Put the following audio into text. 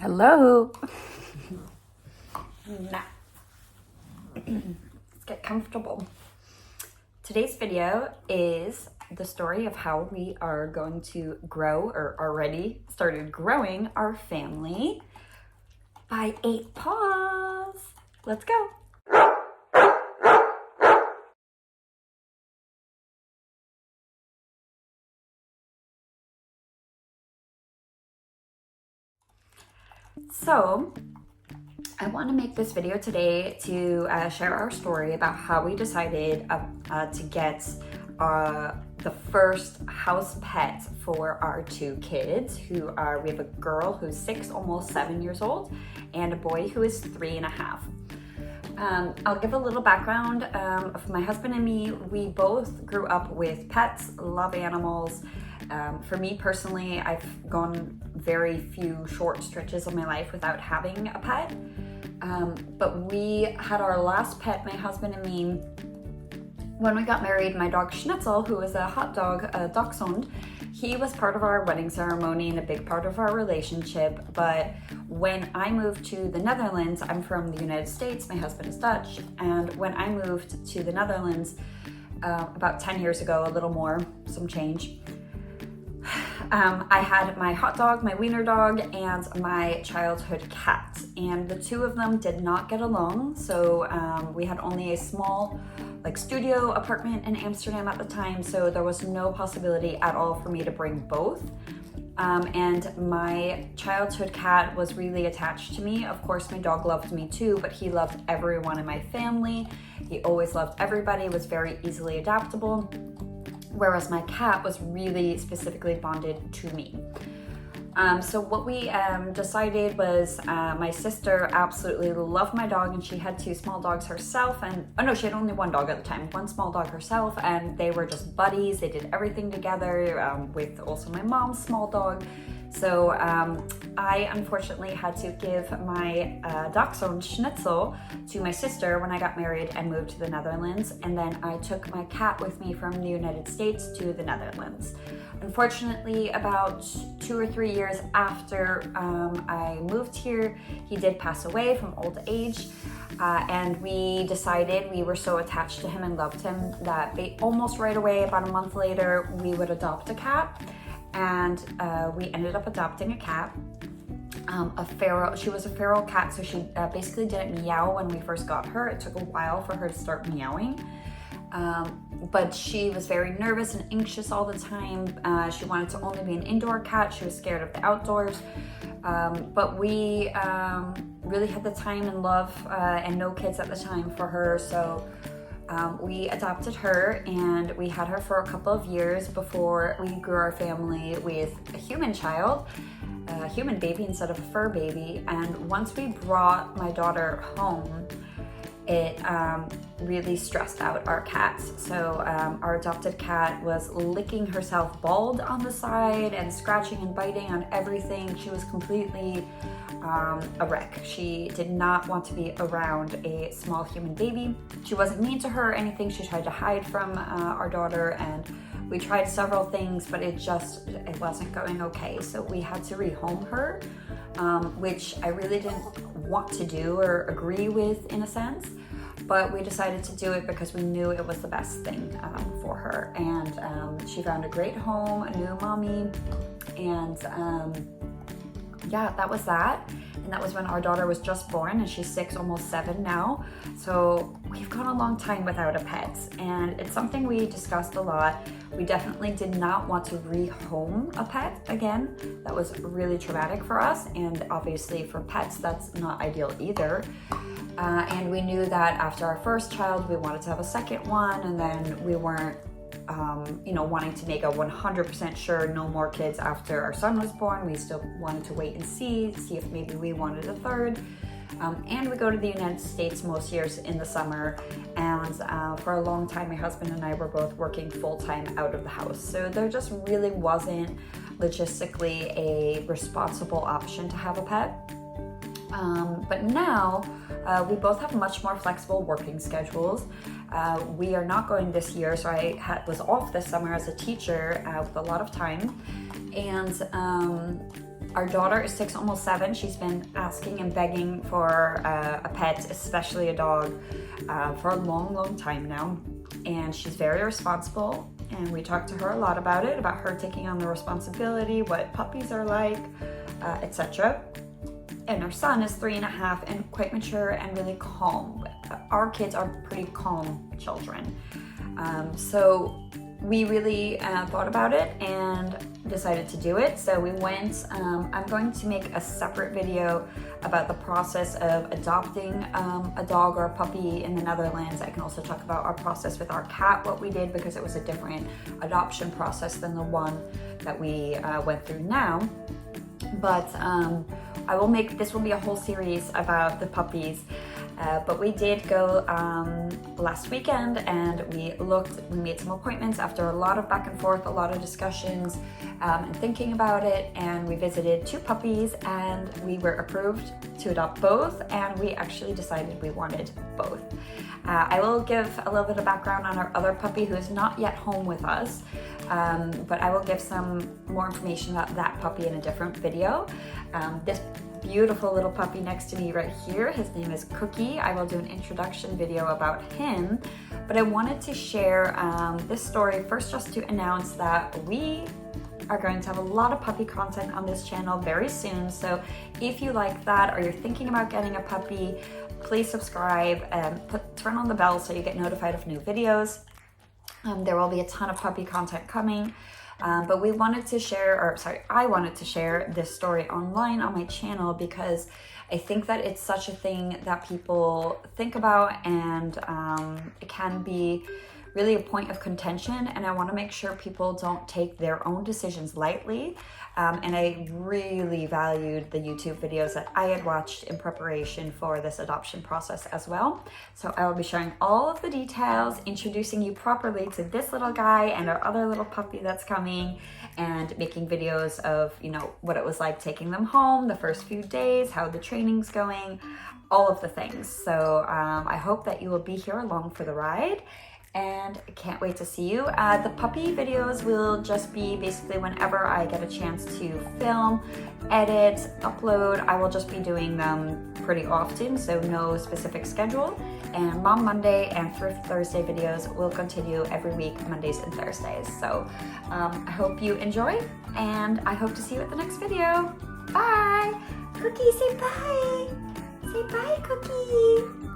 Hello. Now, let's get comfortable. Today's video is the story of how we are going to grow, or already started growing, our family by 8 paws. Let's go. So, I want to make this video today to share our story about how we decided to get the first house pet for our 2 kids. We have a girl who's 6, almost 7 years old, and a boy who is 3.5. I'll give a little background of my husband and me. We both grew up with pets, love animals. For me personally, I've gone very few short stretches of my life without having a pet. But we had our last pet, my husband and me, when we got married. My dog Schnitzel, who is a hot dog, a dachshund, he was part of our wedding ceremony and a big part of our relationship. But when I moved to the Netherlands, I'm from the United States, my husband is Dutch, and when I moved to the Netherlands about 10 years ago, a little more, some change, I had my hot dog, my wiener dog, and my childhood cat, and the 2 of them did not get along. So we had only a small studio apartment in Amsterdam at the time, so there was no possibility at all for me to bring both. And my childhood cat was really attached to me. Of course, my dog loved me too, but he loved everyone in my family. He always loved everybody, was very easily adaptable. Whereas my cat was really specifically bonded to me. So what we decided was my sister absolutely loved my dog, and she had 2 small dogs herself, she had only 1 dog at the time, 1 small dog herself, and they were just buddies. They did everything together with also my mom's small dog. So I unfortunately had to give my dachshund Schnitzel to my sister when I got married and moved to the Netherlands, and then I took my cat with me from the United States to the Netherlands. Unfortunately, about 2 or 3 years after I moved here, he did pass away from old age, and we decided, we were so attached to him and loved him that almost right away, about a month later, we would adopt a cat. And we ended up adopting a cat, she was a feral cat, so she basically didn't meow when we first got her. It took a while for her to start meowing, but she was very nervous and anxious all the time. She wanted to only be an indoor cat. She was scared of the outdoors, but we really had the time and love and no kids at the time for her, so we adopted her, and we had her for a couple of years before we grew our family with a human child, a human baby instead of a fur baby. And once we brought my daughter home, it really stressed out our cats. So our adopted cat was licking herself bald on the side and scratching and biting on everything. She was completely a wreck. She did not want to be around a small human baby. She wasn't mean to her or anything. She tried to hide from our daughter, and we tried several things, but it wasn't going okay. So we had to rehome her, which I really didn't want to do or agree with in a sense, but we decided to do it because we knew it was the best thing for her. And she found a great home, a new mommy, and yeah, that was that. And that was when our daughter was just born, and she's 6, almost 7 now. So we've gone a long time without a pet, and it's something we discussed a lot. We definitely did not want to rehome a pet again. That was really traumatic for us, and obviously for pets, that's not ideal either. And we knew that after our first child, we wanted to have a second one, and then we weren't wanting to make a 100% sure no more kids after our son was born. We still wanted to wait and see if maybe we wanted a third. And we go to the United States most years in the summer, and for a long time my husband and I were both working full-time out of the house, so there just really wasn't logistically a responsible option to have a pet. But now we both have much more flexible working schedules. We are not going this year, so I was off this summer as a teacher with a lot of time, and Our daughter is 6, almost 7. She's been asking and begging for a pet, especially a dog, for a long time now. And she's very responsible. And we talked to her a lot about it, about her taking on the responsibility, what puppies are like, etc. And our son is 3.5 and quite mature and really calm. Our kids are pretty calm children. So we really thought about it and decided to do it. So we went, I'm going to make a separate video about the process of adopting a dog or a puppy in the Netherlands. I can also talk about our process with our cat, what we did, because it was a different adoption process than the one that we went through now. But I will make, this will be a whole series about the puppies. But we did go last weekend and we made some appointments after a lot of back and forth, a lot of discussions and thinking about it. And we visited 2 puppies and we were approved to adopt both, and we actually decided we wanted both. I will give a little bit of background on our other puppy who is not yet home with us, but I will give some more information about that puppy in a different video. This beautiful little puppy next to me right here, his name is Cookie. I will do an introduction video about him, but I wanted to share this story first just to announce that we are going to have a lot of puppy content on this channel very soon. So if you like that or you're thinking about getting a puppy, please subscribe and turn on the bell so you get notified of new videos. There will be a ton of puppy content coming. But we wanted to share, I wanted to share this story online on my channel because I think that it's such a thing that people think about, and it can be really a point of contention, and I want to make sure people don't take their own decisions lightly. And I really valued the YouTube videos that I had watched in preparation for this adoption process as well. So I will be sharing all of the details, introducing you properly to this little guy and our other little puppy that's coming, and making videos of, you know, what it was like taking them home, the first few days, how the training's going, all of the things. So I hope that you will be here along for the ride, and I can't wait to see you. The puppy videos will just be basically whenever I get a chance to film, edit, upload. I will just be doing them pretty often, so no specific schedule. And Mom Monday and Thrift Thursday videos will continue every week, Mondays and Thursdays. So I hope you enjoy, and I hope to see you at the next video. Bye! Cookie, say bye! Say bye, Cookie!